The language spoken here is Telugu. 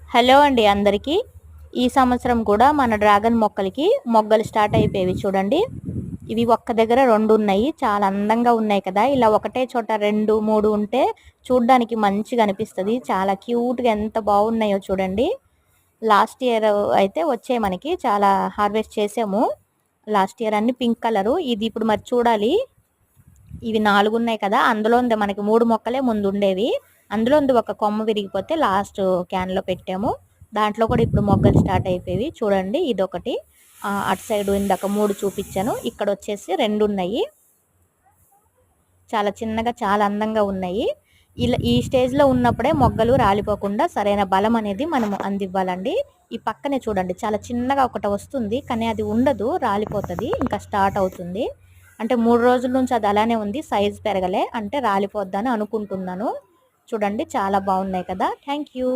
హలో అండి అందరికీ. ఈ సంవత్సరం కూడా మన డ్రాగన్ మొక్కలకి మొగ్గలు స్టార్ట్ అయిపోయేవి చూడండి. ఇవి ఒక్క దగ్గర 2 ఉన్నాయి. చాలా అందంగా ఉన్నాయి కదా. ఇలా ఒకటే చోట 2, 3 ఉంటే చూడ్డానికి మంచిగా అనిపిస్తది. చాలా క్యూట్‌గా ఎంత బాగున్నాయో చూడండి. లాస్ట్ ఇయర్ అయితే వచ్చాయి మనకి. చాలా హార్వెస్ట్ చేసాము. లాస్ట్ ఇయర్ అన్ని పింక్ కలరు. ఇది ఇప్పుడు మరి చూడాలి. ఇవి 4 ఉన్నాయి కదా. అందులోంది మనకి 3 మొక్కలే ముందుండేవి. అందులోంది ఒక కొమ్మ విరిగిపోతే లాస్ట్ క్యాన్‌లో పెట్టాము. దాంట్లో కూడా ఇప్పుడు మొగ్గలు స్టార్ట్ అయిపోయేవి. చూడండి ఇదొకటి. అటు సైడు ఇందాక 3 చూపించాను. ఇక్కడొచ్చేసి 2 ఉన్నాయి. చాలా చిన్నగా చాలా అందంగా ఉన్నాయి. ఇలా ఈ స్టేజ్‌లో ఉన్నప్పుడే మొగ్గలు రాలిపోకుండా సరైన బలం అనేది మనం అందివ్వాలండి. ఈ పక్కనే చూడండి చాలా చిన్నగా ఒకటి వస్తుంది. కానీ అది ఉండదు, రాలిపోతది. ఇంకా స్టార్ట్ అవుతుంది. అంటే 3 రోజుల నుంచి అది అలానే ఉంది. సైజ్ పెరగలే. అంటే రాలిపోద్దని అనుకుంటున్నాను. చూడండి చాలా బాగున్నాయి కదా. Thank you.